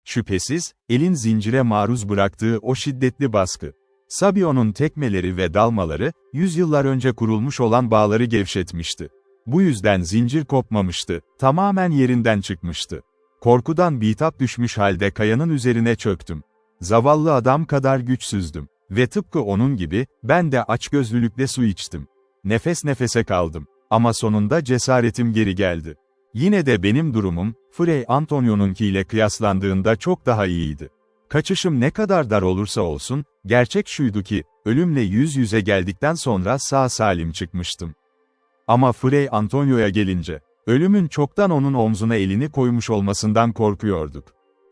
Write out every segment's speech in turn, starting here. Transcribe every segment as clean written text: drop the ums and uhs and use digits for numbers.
Şüphesiz, elin zincire maruz bıraktığı o şiddetli baskı. Sabio'nun tekmeleri ve dalmaları, yüzyıllar önce kurulmuş olan bağları gevşetmişti. Bu yüzden zincir kopmamıştı, tamamen yerinden çıkmıştı. Korkudan bitap düşmüş halde kayanın üzerine çöktüm. Zavallı adam kadar güçsüzdüm. Ve tıpkı onun gibi, ben de açgözlülükle su içtim. Nefes nefese kaldım. Ama sonunda cesaretim geri geldi. Yine de benim durumum, Fray Antonio'nunkiyle kıyaslandığında çok daha iyiydi. Kaçışım ne kadar dar olursa olsun, gerçek şuydu ki, ölümle yüz yüze geldikten sonra sağ salim çıkmıştım. Ama Fray Antonio'ya gelince, ölümün çoktan onun omzuna elini koymuş olmasından korkuyorduk.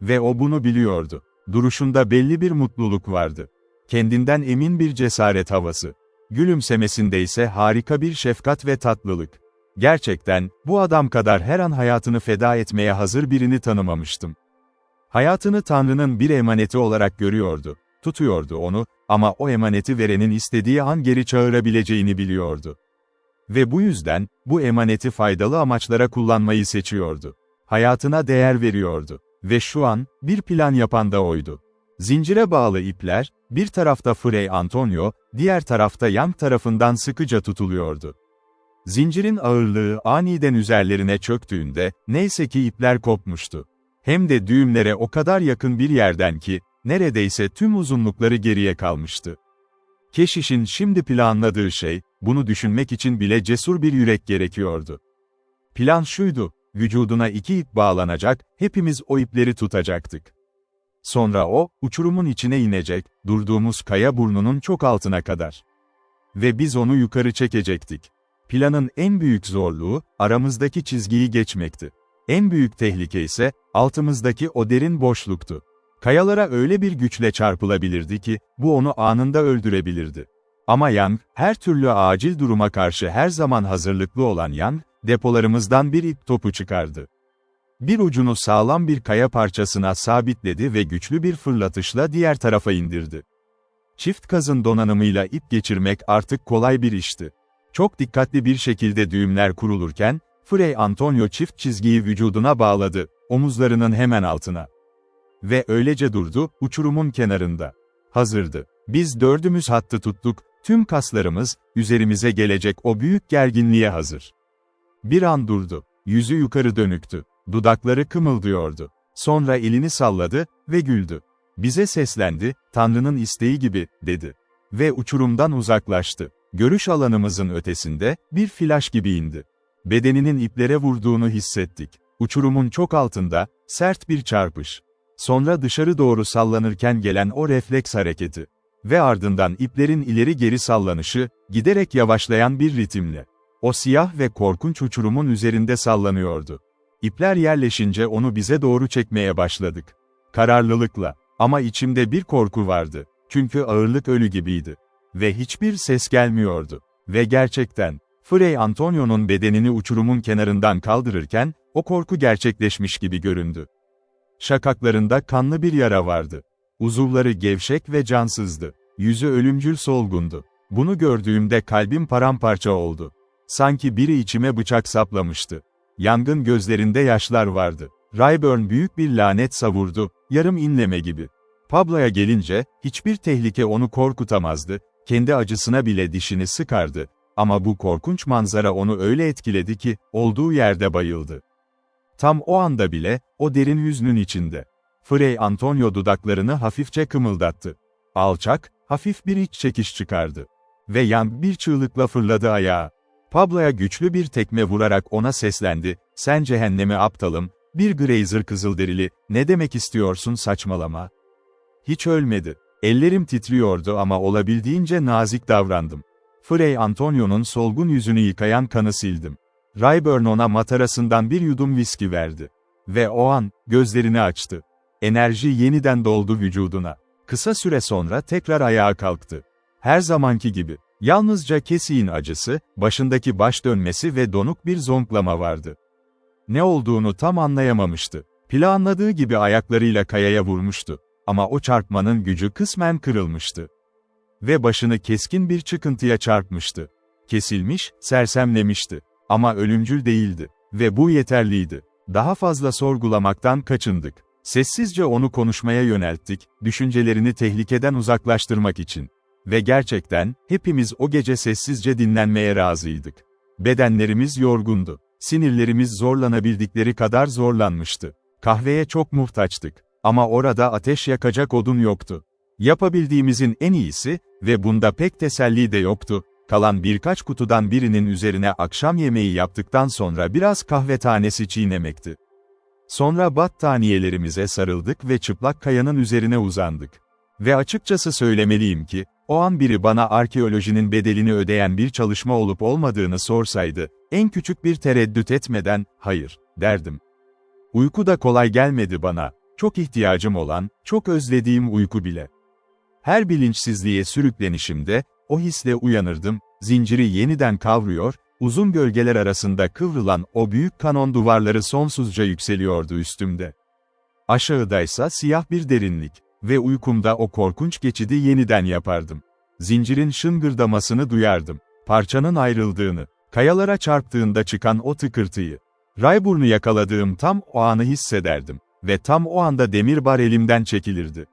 Ve o bunu biliyordu. Duruşunda belli bir mutluluk vardı. Kendinden emin bir cesaret havası. Gülümsemesinde ise harika bir şefkat ve tatlılık. Gerçekten, bu adam kadar her an hayatını feda etmeye hazır birini tanımamıştım. Hayatını Tanrı'nın bir emaneti olarak görüyordu, tutuyordu onu, ama o emaneti verenin istediği an geri çağırabileceğini biliyordu. Ve bu yüzden, bu emaneti faydalı amaçlara kullanmayı seçiyordu. Hayatına değer veriyordu. Ve şu an, bir plan yapan da oydu. Zincire bağlı ipler, bir tarafta Fray Antonio, diğer tarafta Yang tarafından sıkıca tutuluyordu. Zincirin ağırlığı aniden üzerlerine çöktüğünde, neyse ki ipler kopmuştu. Hem de düğümlere o kadar yakın bir yerden ki, neredeyse tüm uzunlukları geriye kalmıştı. Keşişin şimdi planladığı şey, bunu düşünmek için bile cesur bir yürek gerekiyordu. Plan şuydu, vücuduna 2 ip bağlanacak, hepimiz o ipleri tutacaktık. Sonra o, uçurumun içine inecek, durduğumuz kaya burnunun çok altına kadar. Ve biz onu yukarı çekecektik. Planın en büyük zorluğu, aramızdaki çizgiyi geçmekti. En büyük tehlike ise, altımızdaki o derin boşluktu. Kayalara öyle bir güçle çarpılabilirdi ki, bu onu anında öldürebilirdi. Ama Yang, her türlü acil duruma karşı her zaman hazırlıklı olan Yang, depolarımızdan bir ip topu çıkardı. Bir ucunu sağlam bir kaya parçasına sabitledi ve güçlü bir fırlatışla diğer tarafa indirdi. Çift kazın donanımıyla ip geçirmek artık kolay bir işti. Çok dikkatli bir şekilde düğümler kurulurken, Fray Antonio çift çizgiyi vücuduna bağladı, omuzlarının hemen altına. Ve öylece durdu, uçurumun kenarında. Hazırdı. Biz dördümüz hattı tuttuk, tüm kaslarımız, üzerimize gelecek o büyük gerginliğe hazır. Bir an durdu. Yüzü yukarı dönüktü. Dudakları kımıldıyordu. Sonra elini salladı ve güldü. Bize seslendi, Tanrı'nın isteği gibi, dedi. Ve uçurumdan uzaklaştı. Görüş alanımızın ötesinde, bir flaş gibi indi. Bedeninin iplere vurduğunu hissettik. Uçurumun çok altında, sert bir çarpış. Sonra dışarı doğru sallanırken gelen o refleks hareketi. Ve ardından iplerin ileri geri sallanışı, giderek yavaşlayan bir ritimle. O siyah ve korkunç uçurumun üzerinde sallanıyordu. İpler yerleşince onu bize doğru çekmeye başladık. Kararlılıkla. Ama içimde bir korku vardı. Çünkü ağırlık ölü gibiydi. Ve hiçbir ses gelmiyordu. Ve gerçekten, Fray Antonio'nun bedenini uçurumun kenarından kaldırırken, o korku gerçekleşmiş gibi göründü. Şakaklarında kanlı bir yara vardı. Uzuvları gevşek ve cansızdı. Yüzü ölümcül solgundu. Bunu gördüğümde kalbim paramparça oldu. Sanki biri içime bıçak saplamıştı. Yangın gözlerinde yaşlar vardı. Rayburn büyük bir lanet savurdu, yarım inleme gibi. Pablo'ya gelince, hiçbir tehlike onu korkutamazdı, kendi acısına bile dişini sıkardı. Ama bu korkunç manzara onu öyle etkiledi ki, olduğu yerde bayıldı. Tam o anda bile, o derin hüznün içinde. Fray Antonio dudaklarını hafifçe kımıldattı. Alçak, hafif bir iç çekiş çıkardı. Ve Yang bir çığlıkla fırladı ayağa. Pablo'ya güçlü bir tekme vurarak ona seslendi, "Sen cehenneme aptalım, bir Grazer Kızılderili, ne demek istiyorsun saçmalama." Hiç ölmedi. Ellerim titriyordu ama olabildiğince nazik davrandım. Fray Antonio'nun solgun yüzünü yıkayan kanı sildim. Rayburn ona matarasından bir yudum viski verdi. Ve o an, gözlerini açtı. Enerji yeniden doldu vücuduna. Kısa süre sonra tekrar ayağa kalktı. Her zamanki gibi. Yalnızca kesiğin acısı, başındaki baş dönmesi ve donuk bir zonklama vardı. Ne olduğunu tam anlayamamıştı. Planladığı gibi ayaklarıyla kayaya vurmuştu. Ama o çarpmanın gücü kısmen kırılmıştı. Ve başını keskin bir çıkıntıya çarpmıştı. Kesilmiş, sersemlemişti. Ama ölümcül değildi. Ve bu yeterliydi. Daha fazla sorgulamaktan kaçındık. Sessizce onu konuşmaya yönelttik, düşüncelerini tehlikeden uzaklaştırmak için. Ve gerçekten, hepimiz o gece sessizce dinlenmeye razıydık. Bedenlerimiz yorgundu. Sinirlerimiz zorlanabildikleri kadar zorlanmıştı. Kahveye çok muhtaçtık. Ama orada ateş yakacak odun yoktu. Yapabildiğimizin en iyisi, ve bunda pek teselli de yoktu, kalan birkaç kutudan birinin üzerine akşam yemeği yaptıktan sonra biraz kahve tanesi çiğnemekti. Sonra battaniyelerimize sarıldık ve çıplak kayanın üzerine uzandık. Ve açıkçası söylemeliyim ki, o an biri bana arkeolojinin bedelini ödeyen bir çalışma olup olmadığını sorsaydı, en küçük bir tereddüt etmeden, hayır, derdim. Uyku da kolay gelmedi bana, çok ihtiyacım olan, çok özlediğim uyku bile. Her bilinçsizliğe sürüklenişimde, o hisle uyanırdım, zinciri yeniden kavruyor, uzun gölgeler arasında kıvrılan o büyük kanon duvarları sonsuzca yükseliyordu üstümde. Aşağıdaysa siyah bir derinlik ve uykumda o korkunç geçidi yeniden yapardım. Zincirin şıngırdamasını duyardım, parçanın ayrıldığını, kayalara çarptığında çıkan o tıkırtıyı. Rayburnu yakaladığım tam o anı hissederdim ve tam o anda demir bar elimden çekilirdi.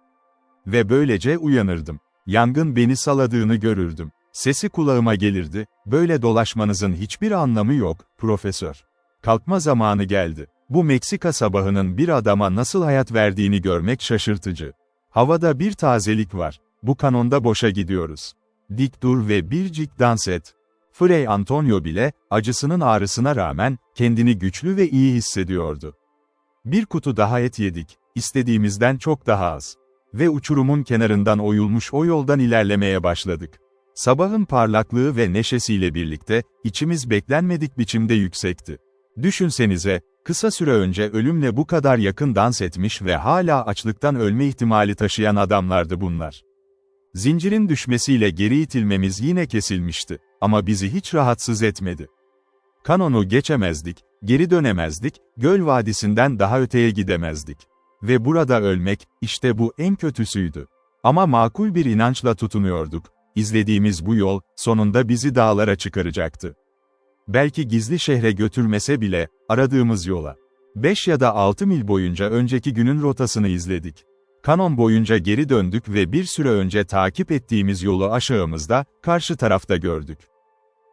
Ve böylece uyanırdım. Yangın beni saladığını görürdüm. Sesi kulağıma gelirdi, böyle dolaşmanızın hiçbir anlamı yok, profesör. Kalkma zamanı geldi. Bu Meksika sabahının bir adama nasıl hayat verdiğini görmek şaşırtıcı. Havada bir tazelik var. Bu kanonda boşa gidiyoruz. Dik dur ve bircik dans et. Fray Antonio bile, acısının ağrısına rağmen, kendini güçlü ve iyi hissediyordu. Bir kutu daha et yedik, istediğimizden çok daha az. Ve uçurumun kenarından oyulmuş o yoldan ilerlemeye başladık. Sabahın parlaklığı ve neşesiyle birlikte, içimiz beklenmedik biçimde yüksekti. Düşünsenize, kısa süre önce ölümle bu kadar yakın dans etmiş ve hala açlıktan ölme ihtimali taşıyan adamlardı bunlar. Zincirin düşmesiyle geri itilmemiz yine kesilmişti, ama bizi hiç rahatsız etmedi. Kanonu geçemezdik, geri dönemezdik, göl vadisinden daha öteye gidemezdik. Ve burada ölmek, işte bu en kötüsüydü. Ama makul bir inançla tutunuyorduk. İzlediğimiz bu yol, sonunda bizi dağlara çıkaracaktı. Belki gizli şehre götürmese bile, aradığımız yola. 5 ya da 6 mil boyunca önceki günün rotasını izledik. Kanon boyunca geri döndük ve bir süre önce takip ettiğimiz yolu aşağımızda, karşı tarafta gördük.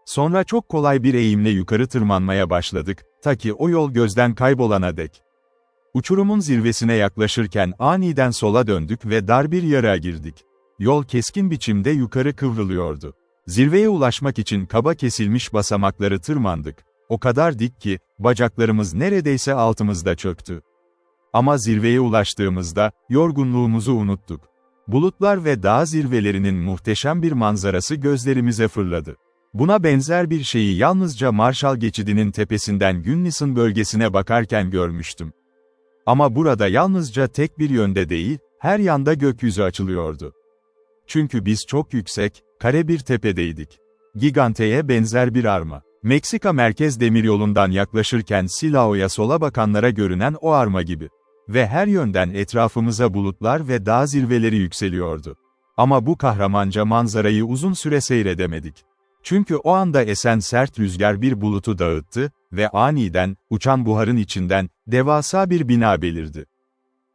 Sonra çok kolay bir eğimle yukarı tırmanmaya başladık, ta ki o yol gözden kaybolana dek. Uçurumun zirvesine yaklaşırken aniden sola döndük ve dar bir yarığa girdik. Yol keskin biçimde yukarı kıvrılıyordu. Zirveye ulaşmak için kaba kesilmiş basamakları tırmandık. O kadar dik ki, bacaklarımız neredeyse altımızda çöktü. Ama zirveye ulaştığımızda, yorgunluğumuzu unuttuk. Bulutlar ve dağ zirvelerinin muhteşem bir manzarası gözlerimize fırladı. Buna benzer bir şeyi yalnızca Marshall Geçidi'nin tepesinden Gunnison bölgesine bakarken görmüştüm. Ama burada yalnızca tek bir yönde değil, her yanda gökyüzü açılıyordu. Çünkü biz çok yüksek, kare bir tepedeydik. Gigante'ye benzer bir arma. Meksika Merkez Demiryolu'ndan yaklaşırken Silao'ya sola bakanlara görünen o arma gibi. Ve her yönden etrafımıza bulutlar ve dağ zirveleri yükseliyordu. Ama bu kahramanca manzarayı uzun süre seyredemedik. Çünkü o anda esen sert rüzgar bir bulutu dağıttı ve aniden, uçan buharın içinden, devasa bir bina belirdi.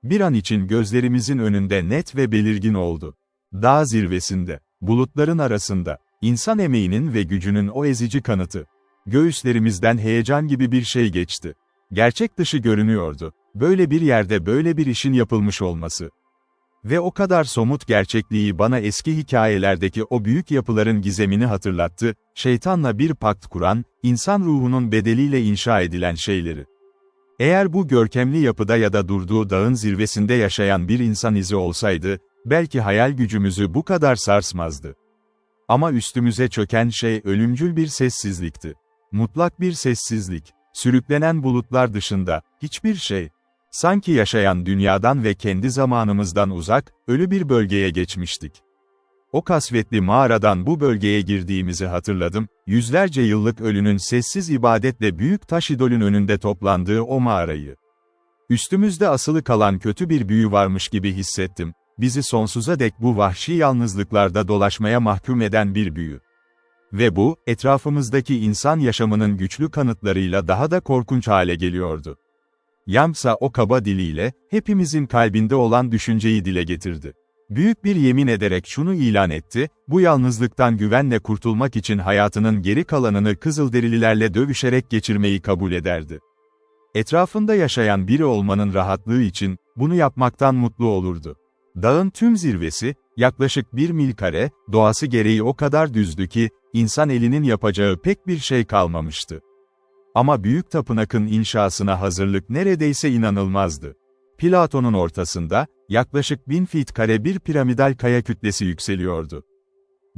Bir an için gözlerimizin önünde net ve belirgin oldu. Dağ zirvesinde, bulutların arasında, insan emeğinin ve gücünün o ezici kanıtı. Göğüslerimizden heyecan gibi bir şey geçti. Gerçek dışı görünüyordu. Böyle bir yerde böyle bir işin yapılmış olması. Ve o kadar somut gerçekliği bana eski hikayelerdeki o büyük yapıların gizemini hatırlattı, şeytanla bir pakt kuran, insan ruhunun bedeliyle inşa edilen şeyleri. Eğer bu görkemli yapıda ya da durduğu dağın zirvesinde yaşayan bir insan izi olsaydı, belki hayal gücümüzü bu kadar sarsmazdı. Ama üstümüze çöken şey ölümcül bir sessizlikti. Mutlak bir sessizlik. Sürüklenen bulutlar dışında, hiçbir şey. Sanki yaşayan dünyadan ve kendi zamanımızdan uzak, ölü bir bölgeye geçmiştik. O kasvetli mağaradan bu bölgeye girdiğimizi hatırladım, yüzlerce yıllık ölünün sessiz ibadetle büyük taş idolün önünde toplandığı o mağarayı. Üstümüzde asılı kalan kötü bir büyü varmış gibi hissettim, bizi sonsuza dek bu vahşi yalnızlıklarda dolaşmaya mahkum eden bir büyü. Ve bu, etrafımızdaki insan yaşamının güçlü kanıtlarıyla daha da korkunç hale geliyordu. Yangsa o kaba diliyle, hepimizin kalbinde olan düşünceyi dile getirdi. Büyük bir yemin ederek şunu ilan etti, bu yalnızlıktan güvenle kurtulmak için hayatının geri kalanını Kızılderililerle dövüşerek geçirmeyi kabul ederdi. Etrafında yaşayan biri olmanın rahatlığı için, bunu yapmaktan mutlu olurdu. Dağın tüm zirvesi, yaklaşık 1 mil kare, doğası gereği o kadar düzdü ki, insan elinin yapacağı pek bir şey kalmamıştı. Ama büyük tapınakın inşasına hazırlık neredeyse inanılmazdı. Platonun ortasında, yaklaşık 1000 feet kare bir piramidal kaya kütlesi yükseliyordu.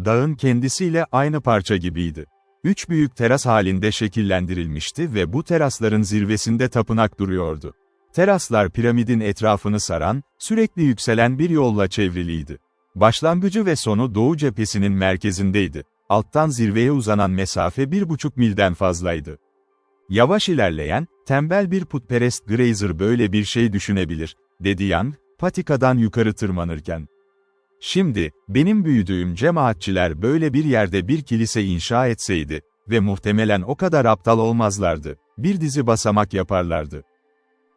Dağın kendisiyle aynı parça gibiydi. 3 büyük teras halinde şekillendirilmişti ve bu terasların zirvesinde tapınak duruyordu. Teraslar piramidin etrafını saran, sürekli yükselen bir yolla çevriliydi. Başlangıcı ve sonu doğu cephesinin merkezindeydi. Alttan zirveye uzanan mesafe 1,5 milden fazlaydı. Yavaş ilerleyen, tembel bir putperest grazer böyle bir şey düşünebilir, dedi Yang, patikadan yukarı tırmanırken. Şimdi, benim büyüdüğüm cemaatçiler böyle bir yerde bir kilise inşa etseydi ve muhtemelen o kadar aptal olmazlardı, bir dizi basamak yaparlardı.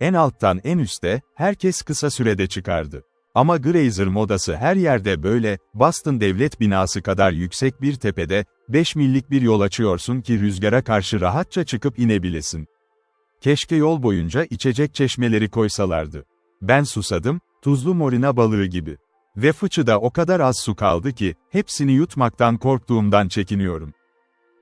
En alttan en üste, herkes kısa sürede çıkardı. Ama grazer modası her yerde böyle, Boston Devlet Binası kadar yüksek bir tepede, 5 millik bir yol açıyorsun ki rüzgara karşı rahatça çıkıp inebilesin. Keşke yol boyunca içecek çeşmeleri koysalardı. Ben susadım, tuzlu morina balığı gibi. Ve fıçıda o kadar az su kaldı ki, hepsini yutmaktan korktuğumdan çekiniyorum.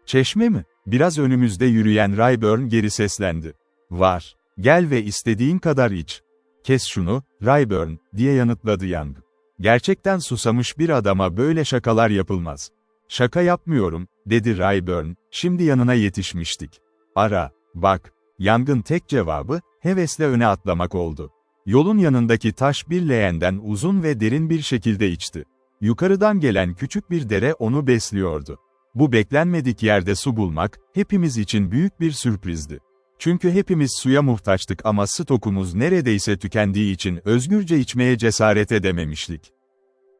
Çeşme mi? Biraz önümüzde yürüyen Rayburn geri seslendi. Var. Gel ve istediğin kadar iç. Kes şunu, Rayburn, diye yanıtladı Yang. Gerçekten susamış bir adama böyle şakalar yapılmaz. Şaka yapmıyorum, dedi Rayburn, şimdi yanına yetişmiştik. Ara, bak. Yang'ın tek cevabı, hevesle öne atlamak oldu. Yolun yanındaki taş bir leğenden uzun ve derin bir şekilde içti. Yukarıdan gelen küçük bir dere onu besliyordu. Bu beklenmedik yerde su bulmak, hepimiz için büyük bir sürprizdi. Çünkü hepimiz suya muhtaçtık ama stokumuz neredeyse tükendiği için özgürce içmeye cesaret edememiştik.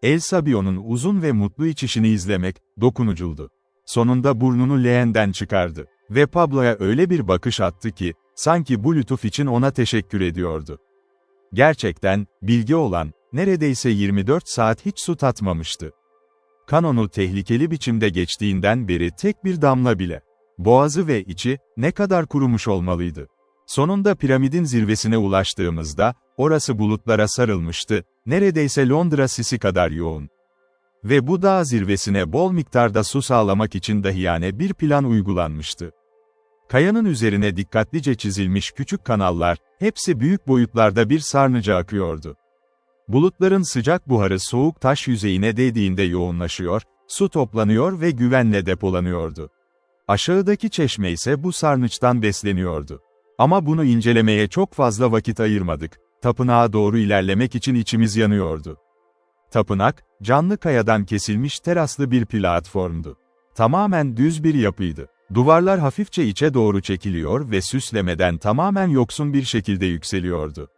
El Sabio'nun uzun ve mutlu içişini izlemek, dokunuculdu. Sonunda burnunu leğenden çıkardı ve Pablo'ya öyle bir bakış attı ki, sanki bu lütuf için ona teşekkür ediyordu. Gerçekten, bilge olan, neredeyse 24 saat hiç su tatmamıştı. Kanonu tehlikeli biçimde geçtiğinden beri tek bir damla bile. Boğazı ve içi, ne kadar kurumuş olmalıydı. Sonunda piramidin zirvesine ulaştığımızda, orası bulutlara sarılmıştı, neredeyse Londra sisi kadar yoğun. Ve bu dağ zirvesine bol miktarda su sağlamak için dahiyane bir plan uygulanmıştı. Kayanın üzerine dikkatlice çizilmiş küçük kanallar, hepsi büyük boyutlarda bir sarnıca akıyordu. Bulutların sıcak buharı soğuk taş yüzeyine değdiğinde yoğunlaşıyor, su toplanıyor ve güvenle depolanıyordu. Aşağıdaki çeşme ise bu sarnıçtan besleniyordu. Ama bunu incelemeye çok fazla vakit ayırmadık. Tapınağa doğru ilerlemek için içimiz yanıyordu. Tapınak, canlı kayadan kesilmiş teraslı bir platformdu. Tamamen düz bir yapıydı. Duvarlar hafifçe içe doğru çekiliyor ve süslemeden tamamen yoksun bir şekilde yükseliyordu.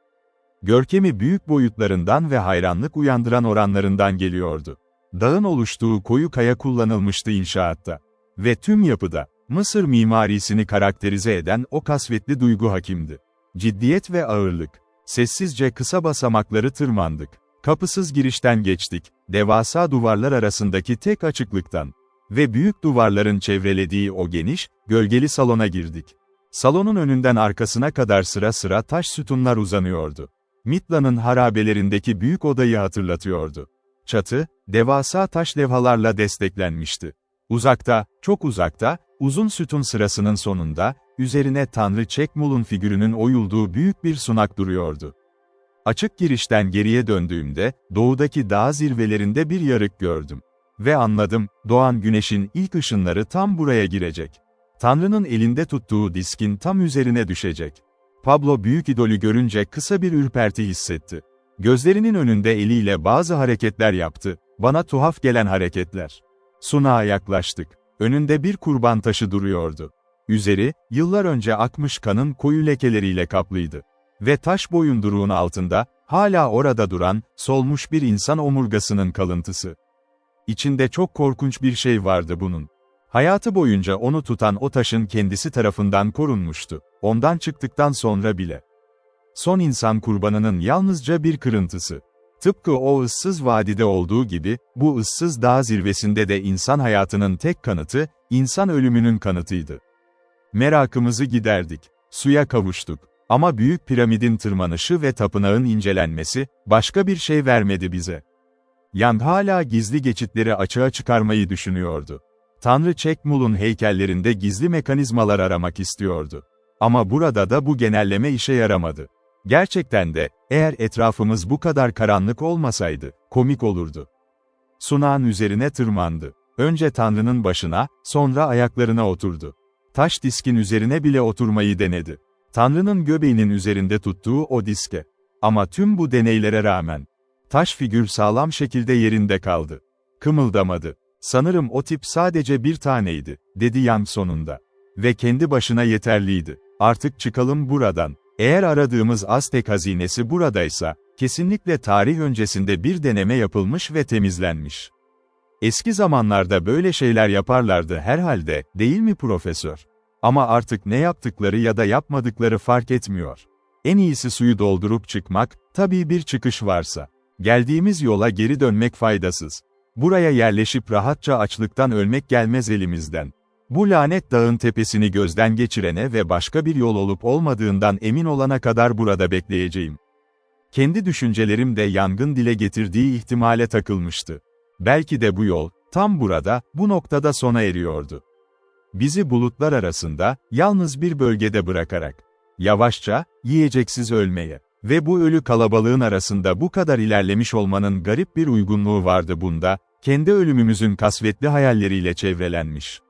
Görkemi büyük boyutlarından ve hayranlık uyandıran oranlarından geliyordu. Dağın oluştuğu koyu kaya kullanılmıştı inşaatta. Ve tüm yapıda, Mısır mimarisini karakterize eden o kasvetli duygu hakimdi. Ciddiyet ve ağırlık. Sessizce kısa basamakları tırmandık. Kapısız girişten geçtik, devasa duvarlar arasındaki tek açıklıktan. Ve büyük duvarların çevrelediği o geniş, gölgeli salona girdik. Salonun önünden arkasına kadar sıra sıra taş sütunlar uzanıyordu. Midland'ın harabelerindeki büyük odayı hatırlatıyordu. Çatı, devasa taş levhalarla desteklenmişti. Uzakta, çok uzakta, uzun sütun sırasının sonunda, üzerine Tanrı Çekmul'un figürünün oyulduğu büyük bir sunak duruyordu. Açık girişten geriye döndüğümde, doğudaki dağ zirvelerinde bir yarık gördüm. Ve anladım, doğan güneşin ilk ışınları tam buraya girecek. Tanrı'nın elinde tuttuğu diskin tam üzerine düşecek. Pablo büyük idolü görünce kısa bir ürperti hissetti. Gözlerinin önünde eliyle bazı hareketler yaptı, bana tuhaf gelen hareketler. Sunağa yaklaştık. Önünde bir kurban taşı duruyordu. Üzeri, yıllar önce akmış kanın koyu lekeleriyle kaplıydı. Ve taş boyunduruğun altında, hala orada duran, solmuş bir insan omurgasının kalıntısı. İçinde çok korkunç bir şey vardı bunun. Hayatı boyunca onu tutan o taşın kendisi tarafından korunmuştu. Ondan çıktıktan sonra bile. son insan kurbanının yalnızca bir kırıntısı. Tıpkı o ıssız vadide olduğu gibi, bu ıssız dağ zirvesinde de insan hayatının tek kanıtı, insan ölümünün kanıtıydı. Merakımızı giderdik. Suya kavuştuk. Ama Büyük Piramidin tırmanışı ve tapınağın incelenmesi, başka bir şey vermedi bize. Yang hala gizli geçitleri açığa çıkarmayı düşünüyordu. Tanrı Çekmul'un heykellerinde gizli mekanizmalar aramak istiyordu. Ama burada da bu genelleme işe yaramadı. Gerçekten de, eğer etrafımız bu kadar karanlık olmasaydı, komik olurdu. Sunağın üzerine tırmandı. Önce Tanrı'nın başına, sonra ayaklarına oturdu. Taş diskin üzerine bile oturmayı denedi. Tanrı'nın göbeğinin üzerinde tuttuğu o diske. Ama tüm bu deneylere rağmen, taş figür sağlam şekilde yerinde kaldı. Kımıldamadı. Sanırım o tip sadece bir taneydi, dedi Yang sonunda. Ve kendi başına yeterliydi. Artık çıkalım buradan. Eğer aradığımız Aztek hazinesi buradaysa, kesinlikle tarih öncesinde bir deneme yapılmış ve temizlenmiş. Eski zamanlarda böyle şeyler yaparlardı herhalde, değil mi profesör? Ama artık ne yaptıkları ya da yapmadıkları fark etmiyor. En iyisi suyu doldurup çıkmak, tabii bir çıkış varsa. Geldiğimiz yola geri dönmek faydasız. Buraya yerleşip rahatça açlıktan ölmek gelmez elimizden. Bu lanet dağın tepesini gözden geçirene ve başka bir yol olup olmadığından emin olana kadar burada bekleyeceğim. Kendi düşüncelerim de Yang'ın dile getirdiği ihtimale takılmıştı. Belki de bu yol, tam burada, bu noktada sona eriyordu. Bizi bulutlar arasında, yalnız bir bölgede bırakarak, yavaşça, yiyeceksiz ölmeye ve bu ölü kalabalığın arasında bu kadar ilerlemiş olmanın garip bir uygunluğu vardı bunda, kendi ölümümüzün kasvetli hayalleriyle çevrelenmiş.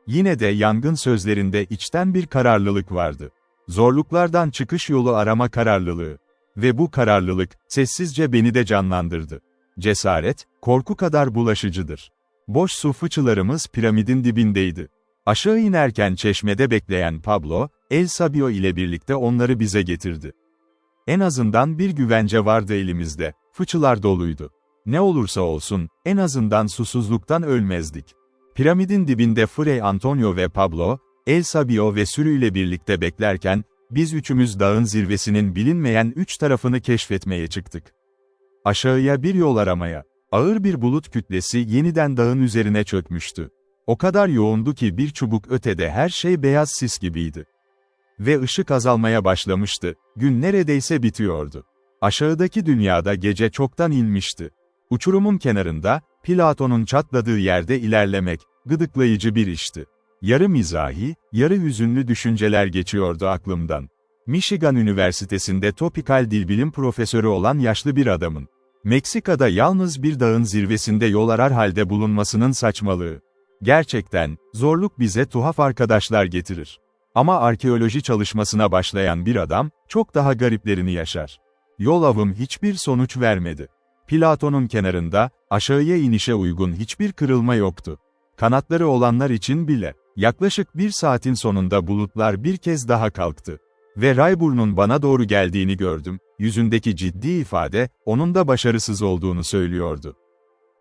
Yine de Yang'ın sözlerinde içten bir kararlılık vardı. Zorluklardan çıkış yolu arama kararlılığı. Ve bu kararlılık, sessizce beni de canlandırdı. Cesaret, korku kadar bulaşıcıdır. Boş su fıçılarımız piramidin dibindeydi. Aşağı inerken çeşmede bekleyen Pablo, El Sabio ile birlikte onları bize getirdi. En azından bir güvence vardı elimizde, fıçılar doluydu. Ne olursa olsun, en azından susuzluktan ölmezdik. Piramidin dibinde Frei Antonio ve Pablo, El Sabio ve sürüyle birlikte beklerken, biz üçümüz dağın zirvesinin bilinmeyen üç tarafını keşfetmeye çıktık. Aşağıya bir yol aramaya. Ağır bir bulut kütlesi yeniden dağın üzerine çökmüştü. O kadar yoğundu ki bir çubuk ötede her şey beyaz sis gibiydi. Ve ışık azalmaya başlamıştı, gün neredeyse bitiyordu. Aşağıdaki dünyada gece çoktan inmişti. Uçurumun kenarında, Platon'un çatladığı yerde ilerlemek, gıdıklayıcı bir işti. Yarı mizahi, yarı hüzünlü düşünceler geçiyordu aklımdan. Michigan Üniversitesi'nde topikal dilbilim profesörü olan yaşlı bir adamın, Meksika'da yalnız bir dağın zirvesinde yol arar halde bulunmasının saçmalığı. Gerçekten, zorluk bize tuhaf arkadaşlar getirir. Ama arkeoloji çalışmasına başlayan bir adam, çok daha gariplerini yaşar. Yol avım hiçbir sonuç vermedi. Platon'un kenarında, aşağıya inişe uygun hiçbir kırılma yoktu. Kanatları olanlar için bile, yaklaşık bir saatin sonunda bulutlar bir kez daha kalktı. Ve Rayburn'un bana doğru geldiğini gördüm, yüzündeki ciddi ifade, onun da başarısız olduğunu söylüyordu.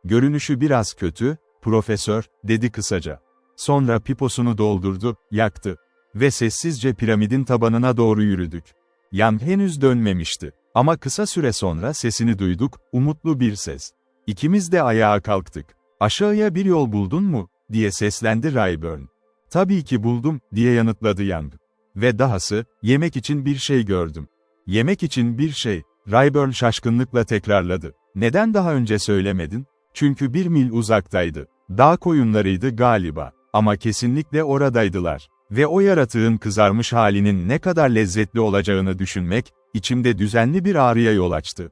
Görünüşü biraz kötü, profesör, dedi kısaca. Sonra piposunu doldurdu, yaktı. Ve sessizce piramidin tabanına doğru yürüdük. Yang henüz dönmemişti. Ama kısa süre sonra sesini duyduk, umutlu bir ses. İkimiz de ayağa kalktık. Aşağıya bir yol buldun mu, diye seslendi Rayburn. Tabii ki buldum, diye yanıtladı Yang. Ve dahası, yemek için bir şey gördüm. Yemek için bir şey, Rayburn şaşkınlıkla tekrarladı. Neden daha önce söylemedin? Çünkü 1 mil uzaktaydı. Dağ koyunlarıydı galiba. Ama kesinlikle oradaydılar. Ve o yaratığın kızarmış halinin ne kadar lezzetli olacağını düşünmek, içimde düzenli bir ağrıya yol açtı.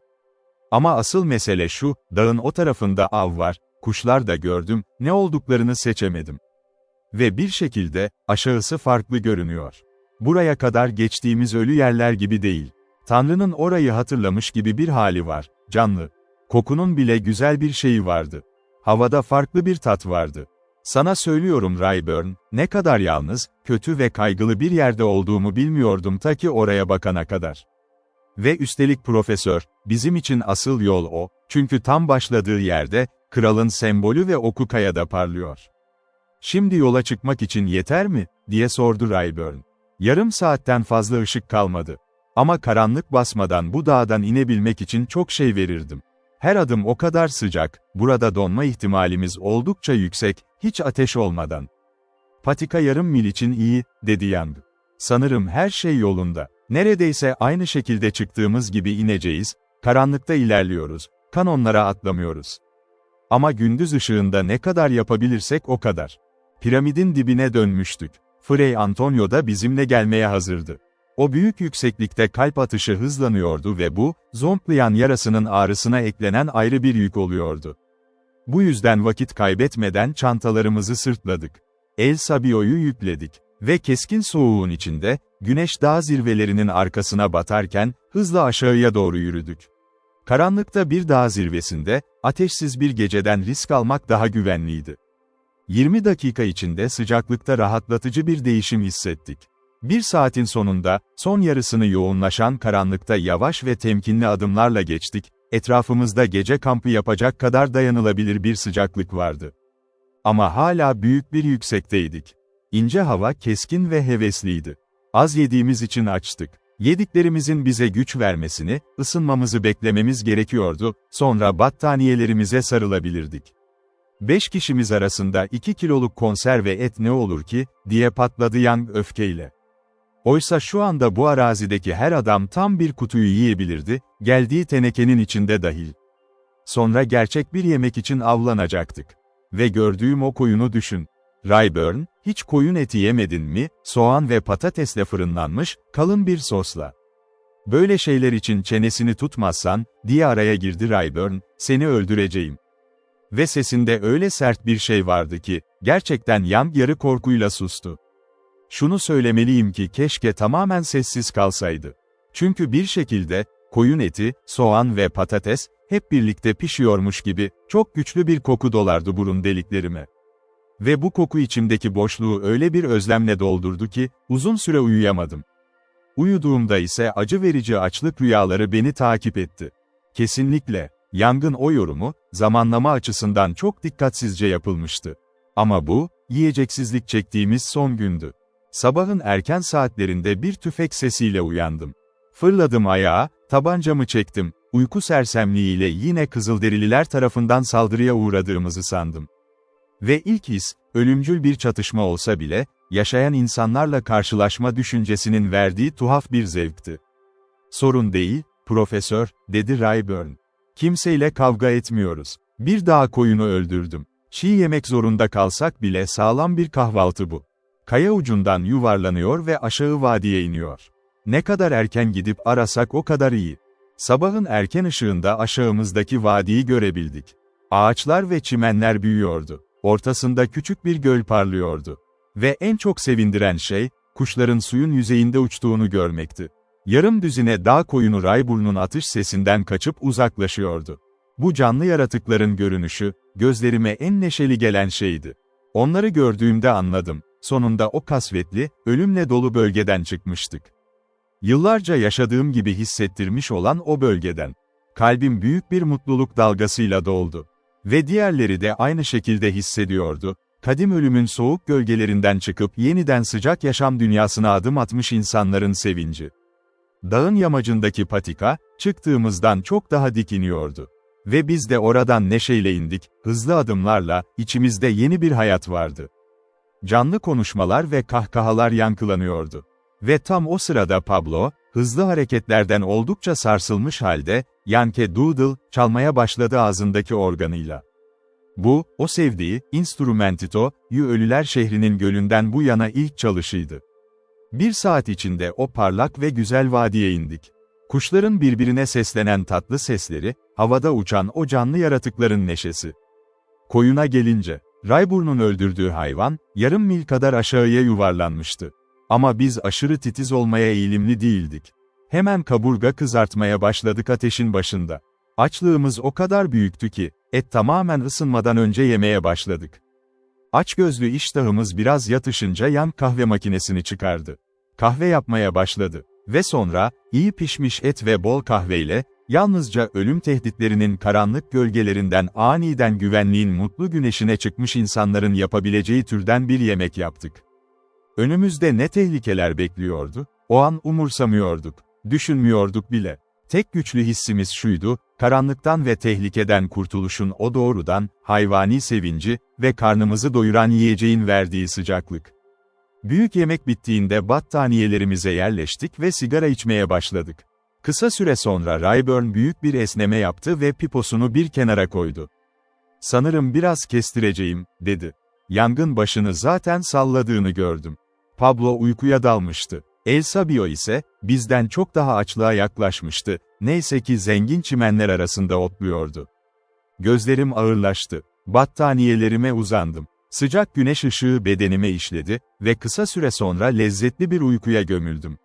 Ama asıl mesele şu, dağın o tarafında av var, kuşlar da gördüm, ne olduklarını seçemedim. Ve bir şekilde, aşağısı farklı görünüyor. Buraya kadar geçtiğimiz ölü yerler gibi değil. Tanrı'nın orayı hatırlamış gibi bir hali var, canlı. Kokunun bile güzel bir şeyi vardı. Havada farklı bir tat vardı. Sana söylüyorum Rayburn, ne kadar yalnız, kötü ve kaygılı bir yerde olduğumu bilmiyordum ta ki oraya bakana kadar. Ve üstelik profesör, bizim için asıl yol o, çünkü tam başladığı yerde, kralın sembolü ve oku kayada parlıyor. Şimdi yola çıkmak için yeter mi, diye sordu Rayburn. Yarım saatten fazla ışık kalmadı. Ama karanlık basmadan bu dağdan inebilmek için çok şey verirdim. Her adım o kadar sıcak, burada donma ihtimalimiz oldukça yüksek, hiç ateş olmadan. Patika yarım mil için iyi, dedi Yang. Sanırım her şey yolunda. Neredeyse aynı şekilde çıktığımız gibi ineceğiz, karanlıkta ilerliyoruz, kanonlara atlamıyoruz. Ama gündüz ışığında ne kadar yapabilirsek o kadar. Piramidin dibine dönmüştük. Fray Antonio da bizimle gelmeye hazırdı. O büyük yükseklikte kalp atışı hızlanıyordu ve bu, zonklayan yarasının ağrısına eklenen ayrı bir yük oluyordu. Bu yüzden vakit kaybetmeden çantalarımızı sırtladık. El Sabio'yu yükledik. Ve keskin soğuğun içinde, güneş dağ zirvelerinin arkasına batarken, hızla aşağıya doğru yürüdük. Karanlıkta bir dağ zirvesinde, ateşsiz bir geceden risk almak daha güvenliydi. 20 dakika içinde sıcaklıkta rahatlatıcı bir değişim hissettik. Bir saatin sonunda, son yarısını yoğunlaşan karanlıkta yavaş ve temkinli adımlarla geçtik, etrafımızda gece kampı yapacak kadar dayanılabilir bir sıcaklık vardı. Ama hala büyük bir yüksekteydik. İnce hava keskin ve hevesliydi. Az yediğimiz için açtık. Yediklerimizin bize güç vermesini, ısınmamızı beklememiz gerekiyordu, sonra battaniyelerimize sarılabilirdik. 5 kişimiz arasında 2 kiloluk konserve et ne olur ki, diye patladı Yang öfkeyle. Oysa şu anda bu arazideki her adam tam bir kutuyu yiyebilirdi, geldiği tenekenin içinde dahil. Sonra gerçek bir yemek için avlanacaktık. Ve gördüğüm o koyunu düşün. Rayburn, hiç koyun eti yemedin mi, soğan ve patatesle fırınlanmış, kalın bir sosla. Böyle şeyler için çenesini tutmazsan, diye araya girdi Rayburn, seni öldüreceğim. Ve sesinde öyle sert bir şey vardı ki, gerçekten Yang yarı korkuyla sustu. Şunu söylemeliyim ki keşke tamamen sessiz kalsaydı. Çünkü bir şekilde, koyun eti, soğan ve patates, hep birlikte pişiyormuş gibi, çok güçlü bir koku dolardı burun deliklerime. Ve bu koku içimdeki boşluğu öyle bir özlemle doldurdu ki, uzun süre uyuyamadım. Uyuduğumda ise acı verici açlık rüyaları beni takip etti. Kesinlikle, Yang'ın o yorumu, zamanlama açısından çok dikkatsizce yapılmıştı. Ama bu, yiyeceksizlik çektiğimiz son gündü. Sabahın erken saatlerinde bir tüfek sesiyle uyandım. Fırladım ayağa, tabancamı çektim, uyku sersemliğiyle yine Kızılderililer tarafından saldırıya uğradığımızı sandım. Ve ilk his, ölümcül bir çatışma olsa bile, yaşayan insanlarla karşılaşma düşüncesinin verdiği tuhaf bir zevkti. Sorun değil, profesör, dedi Rayburn. Kimseyle kavga etmiyoruz. Bir dağ koyunu öldürdüm. Çiğ yemek zorunda kalsak bile sağlam bir kahvaltı bu. Kaya ucundan yuvarlanıyor ve aşağı vadiye iniyor. Ne kadar erken gidip arasak o kadar iyi. Sabahın erken ışığında aşağımızdaki vadiyi görebildik. Ağaçlar ve çimenler büyüyordu. Ortasında küçük bir göl parlıyordu. Ve en çok sevindiren şey, kuşların suyun yüzeyinde uçtuğunu görmekti. Yarım düzine dağ koyunu Rayburn'un atış sesinden kaçıp uzaklaşıyordu. Bu canlı yaratıkların görünüşü, gözlerime en neşeli gelen şeydi. Onları gördüğümde anladım, sonunda o kasvetli, ölümle dolu bölgeden çıkmıştık. Yıllarca yaşadığım gibi hissettirmiş olan o bölgeden. Kalbim büyük bir mutluluk dalgasıyla doldu. Ve diğerleri de aynı şekilde hissediyordu. Kadim ölümün soğuk gölgelerinden çıkıp yeniden sıcak yaşam dünyasına adım atmış insanların sevinci. Dağın yamacındaki patika, çıktığımızdan çok daha dik iniyordu. Ve biz de oradan neşeyle indik, hızlı adımlarla, içimizde yeni bir hayat vardı. Canlı konuşmalar ve kahkahalar yankılanıyordu. Ve tam o sırada Pablo, hızlı hareketlerden oldukça sarsılmış halde, Yankee Doodle, çalmaya başladı ağzındaki organıyla. Bu, o sevdiği, instrumentito,'yu Ölüler Şehri'nin gölünden bu yana ilk çalışıydı. Bir saat içinde o parlak ve güzel vadiye indik. Kuşların birbirine seslenen tatlı sesleri, havada uçan o canlı yaratıkların neşesi. Koyuna gelince, Rayburn'un öldürdüğü hayvan, yarım mil kadar aşağıya yuvarlanmıştı. Ama biz aşırı titiz olmaya eğilimli değildik. Hemen kaburga kızartmaya başladık ateşin başında. Açlığımız o kadar büyüktü ki, et tamamen ısınmadan önce yemeye başladık. Açgözlü iştahımız biraz yatışınca yan kahve makinesini çıkardı. Kahve yapmaya başladı. Ve sonra, iyi pişmiş et ve bol kahveyle, yalnızca ölüm tehditlerinin karanlık gölgelerinden aniden güvenliğin mutlu güneşine çıkmış insanların yapabileceği türden bir yemek yaptık. Önümüzde ne tehlikeler bekliyordu, o an umursamıyorduk. Düşünmüyorduk bile. Tek güçlü hissimiz şuydu, karanlıktan ve tehlikeden kurtuluşun o doğrudan, hayvani sevinci ve karnımızı doyuran yiyeceğin verdiği sıcaklık. Büyük yemek bittiğinde battaniyelerimize yerleştik ve sigara içmeye başladık. Kısa süre sonra Rayburn büyük bir esneme yaptı ve piposunu bir kenara koydu. "Sanırım biraz kestireceğim," dedi. Yangın başını zaten salladığını gördüm. Pablo uykuya dalmıştı. El Sabio ise, bizden çok daha açlığa yaklaşmıştı, neyse ki zengin çimenler arasında otluyordu. Gözlerim ağırlaştı. Battaniyelerime uzandım. Sıcak güneş ışığı bedenime işledi ve kısa süre sonra lezzetli bir uykuya gömüldüm.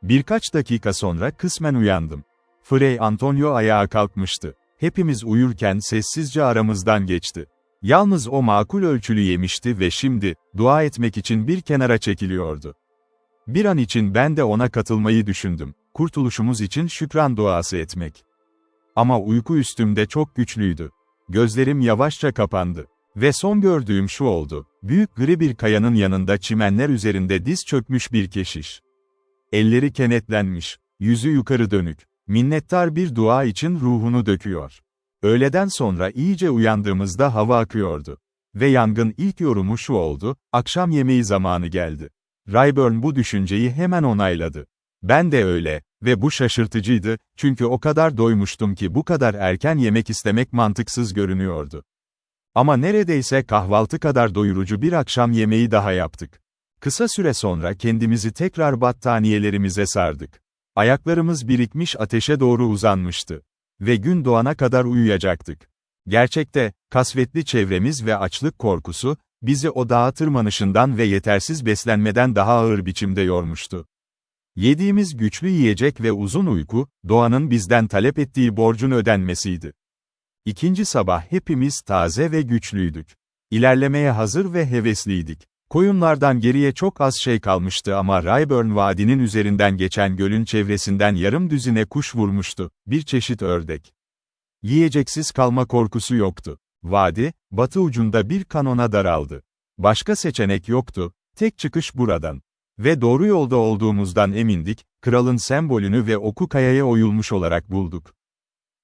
Birkaç dakika sonra kısmen uyandım. Fray Antonio ayağa kalkmıştı. Hepimiz uyurken sessizce aramızdan geçti. Yalnız o makul ölçülü yemişti ve şimdi, dua etmek için bir kenara çekiliyordu. Bir an için ben de ona katılmayı düşündüm. Kurtuluşumuz için şükran duası etmek. Ama uyku üstümde çok güçlüydü. Gözlerim yavaşça kapandı. Ve son gördüğüm şu oldu. Büyük gri bir kayanın yanında çimenler üzerinde diz çökmüş bir keşiş. Elleri kenetlenmiş, yüzü yukarı dönük, minnettar bir dua için ruhunu döküyor. Öğleden sonra iyice uyandığımızda hava akıyordu. Ve yangın ilk yorumu şu oldu, akşam yemeği zamanı geldi. Rayburn bu düşünceyi hemen onayladı. Ben de öyle ve bu şaşırtıcıydı, çünkü o kadar doymuştum ki bu kadar erken yemek istemek mantıksız görünüyordu. Ama neredeyse kahvaltı kadar doyurucu bir akşam yemeği daha yaptık. Kısa süre sonra kendimizi tekrar battaniyelerimize sardık. Ayaklarımız birikmiş ateşe doğru uzanmıştı. Ve gün doğana kadar uyuyacaktık. Gerçekte, kasvetli çevremiz ve açlık korkusu, bizi o dağa tırmanışından ve yetersiz beslenmeden daha ağır biçimde yormuştu. Yediğimiz güçlü yiyecek ve uzun uyku, doğanın bizden talep ettiği borcun ödenmesiydi. İkinci sabah hepimiz taze ve güçlüydük. İlerlemeye hazır ve hevesliydik. Koyunlardan geriye çok az şey kalmıştı ama Rayburn Vadi'nin üzerinden geçen gölün çevresinden yarım düzine kuş vurmuştu, bir çeşit ördek. Yiyeceksiz kalma korkusu yoktu. Vadi, batı ucunda bir kanona daraldı. Başka seçenek yoktu, tek çıkış buradan. Ve doğru yolda olduğumuzdan emindik, kralın sembolünü ve oku kayaya oyulmuş olarak bulduk.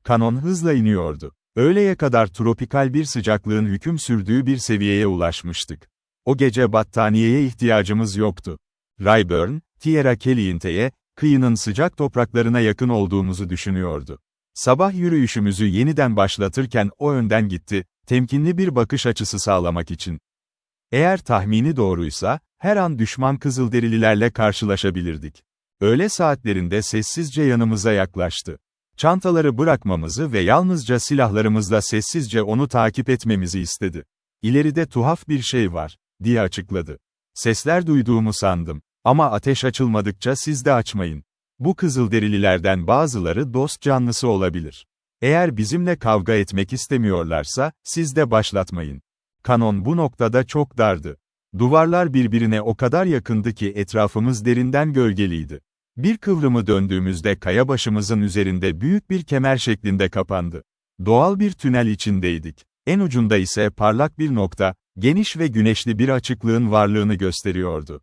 Kanon hızla iniyordu. Öğleye kadar tropikal bir sıcaklığın hüküm sürdüğü bir seviyeye ulaşmıştık. O gece battaniyeye ihtiyacımız yoktu. Rayburn, Tierra Caliente'ye, kıyının sıcak topraklarına yakın olduğumuzu düşünüyordu. Sabah yürüyüşümüzü yeniden başlatırken o önden gitti, temkinli bir bakış açısı sağlamak için. Eğer tahmini doğruysa, her an düşman Kızılderililerle karşılaşabilirdik. Öğle saatlerinde sessizce yanımıza yaklaştı. Çantaları bırakmamızı ve yalnızca silahlarımızla sessizce onu takip etmemizi istedi. "İleride tuhaf bir şey var," diye açıkladı. "Sesler duyduğumu sandım. Ama ateş açılmadıkça siz de açmayın. Bu Kızılderililerden bazıları dost canlısı olabilir. Eğer bizimle kavga etmek istemiyorlarsa, siz de başlatmayın." Kanon bu noktada çok dardı. Duvarlar birbirine o kadar yakındı ki etrafımız derinden gölgeliydi. Bir kıvrımı döndüğümüzde kaya başımızın üzerinde büyük bir kemer şeklinde kapandı. Doğal bir tünel içindeydik. En ucunda ise parlak bir nokta, geniş ve güneşli bir açıklığın varlığını gösteriyordu.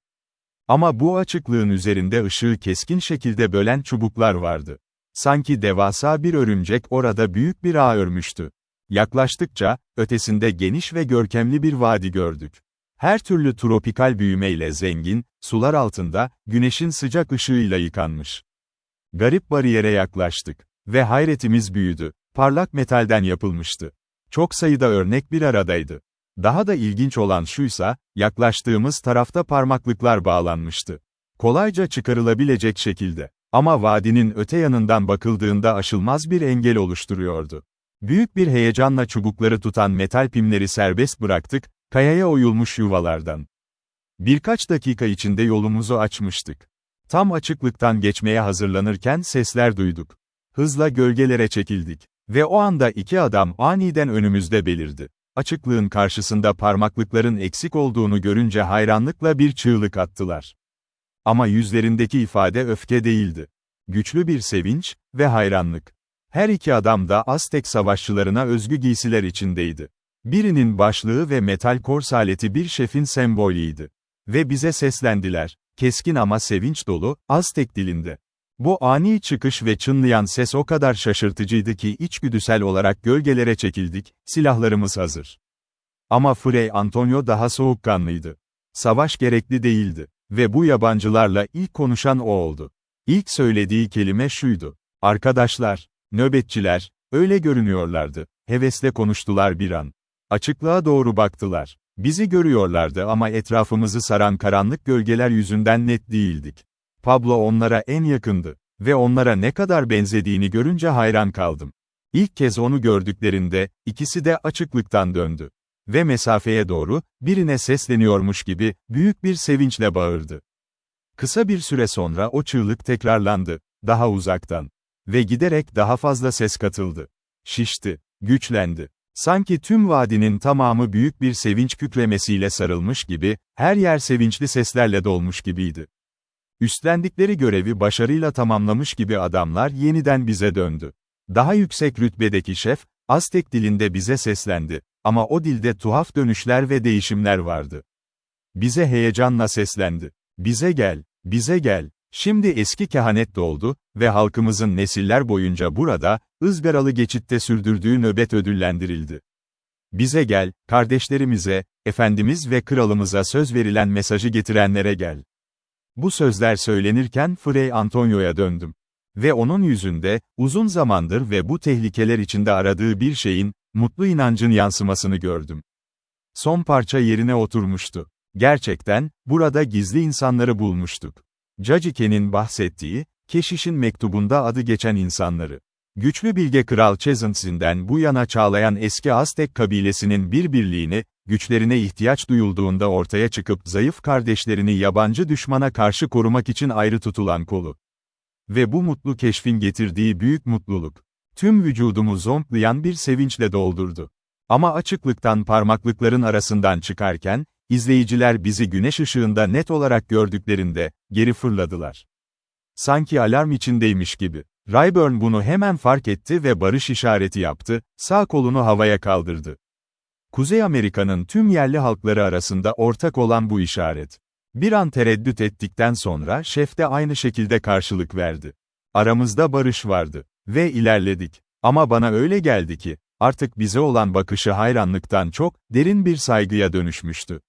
Ama bu açıklığın üzerinde ışığı keskin şekilde bölen çubuklar vardı. Sanki devasa bir örümcek orada büyük bir ağ örmüştü. Yaklaştıkça, ötesinde geniş ve görkemli bir vadi gördük. Her türlü tropikal büyümeyle zengin, sular altında, güneşin sıcak ışığıyla yıkanmış. Garip bariyere yaklaştık. Ve hayretimiz büyüdü. Parlak metalden yapılmıştı. Çok sayıda örnek bir aradaydı. Daha da ilginç olan şuysa, yaklaştığımız tarafta parmaklıklar bağlanmıştı. Kolayca çıkarılabilecek şekilde. Ama vadinin öte yanından bakıldığında aşılmaz bir engel oluşturuyordu. Büyük bir heyecanla çubukları tutan metal pimleri serbest bıraktık, kayaya oyulmuş yuvalardan. Birkaç dakika içinde yolumuzu açmıştık. Tam açıklıktan geçmeye hazırlanırken sesler duyduk. Hızla gölgelere çekildik. Ve o anda iki adam aniden önümüzde belirdi. Açıklığın karşısında parmaklıkların eksik olduğunu görünce hayranlıkla bir çığlık attılar. Ama yüzlerindeki ifade öfke değildi. Güçlü bir sevinç ve hayranlık. Her iki adam da Aztek savaşçılarına özgü giysiler içindeydi. Birinin başlığı ve metal korsaleti bir şefin sembolüydü. Ve bize seslendiler, keskin ama sevinç dolu, Aztek dilinde. Bu ani çıkış ve çınlayan ses o kadar şaşırtıcıydı ki içgüdüsel olarak gölgelere çekildik, silahlarımız hazır. Ama Fray Antonio daha soğukkanlıydı. Savaş gerekli değildi. Ve bu yabancılarla ilk konuşan o oldu. İlk söylediği kelime şuydu: "Arkadaşlar, nöbetçiler, öyle görünüyorlardı." Hevesle konuştular bir an. Açıklığa doğru baktılar. Bizi görüyorlardı ama etrafımızı saran karanlık gölgeler yüzünden net değildik. Pablo onlara en yakındı. Ve onlara ne kadar benzediğini görünce hayran kaldım. İlk kez onu gördüklerinde, ikisi de açıklıktan döndü. Ve mesafeye doğru, birine sesleniyormuş gibi, büyük bir sevinçle bağırdı. Kısa bir süre sonra o çığlık tekrarlandı, daha uzaktan. Ve giderek daha fazla ses katıldı. Şişti, güçlendi. Sanki tüm vadinin tamamı büyük bir sevinç kükremesiyle sarılmış gibi, her yer sevinçli seslerle dolmuş gibiydi. Üstlendikleri görevi başarıyla tamamlamış gibi adamlar yeniden bize döndü. Daha yüksek rütbedeki şef, Aztek dilinde bize seslendi. Ama o dilde tuhaf dönüşler ve değişimler vardı. Bize heyecanla seslendi. "Bize gel, bize gel." Şimdi eski kehanet doldu ve halkımızın nesiller boyunca burada, ızgaralı geçitte sürdürdüğü nöbet ödüllendirildi. "Bize gel, kardeşlerimize, efendimiz ve kralımıza söz verilen mesajı getirenlere gel." Bu sözler söylenirken Fray Antonio'ya döndüm. Ve onun yüzünde, uzun zamandır ve bu tehlikeler içinde aradığı bir şeyin, mutlu inancın yansımasını gördüm. Son parça yerine oturmuştu. Gerçekten, burada gizli insanları bulmuştuk. Cacike'nin bahsettiği, keşişin mektubunda adı geçen insanları. Güçlü bilge Kral Chezentzi'nden bu yana çağlayan eski Aztek kabilesinin bir birliğini, güçlerine ihtiyaç duyulduğunda ortaya çıkıp zayıf kardeşlerini yabancı düşmana karşı korumak için ayrı tutulan kolu. Ve bu mutlu keşfin getirdiği büyük mutluluk, tüm vücudumu zonklayan bir sevinçle doldurdu. Ama açıklıktan parmaklıkların arasından çıkarken, izleyiciler bizi güneş ışığında net olarak gördüklerinde, geri fırladılar. Sanki alarm içindeymiş gibi. Rayburn bunu hemen fark etti ve barış işareti yaptı, sağ kolunu havaya kaldırdı. Kuzey Amerika'nın tüm yerli halkları arasında ortak olan bu işaret. Bir an tereddüt ettikten sonra şef de aynı şekilde karşılık verdi. Aramızda barış vardı. Ve ilerledik. Ama bana öyle geldi ki, artık bize olan bakışı hayranlıktan çok, derin bir saygıya dönüşmüştü.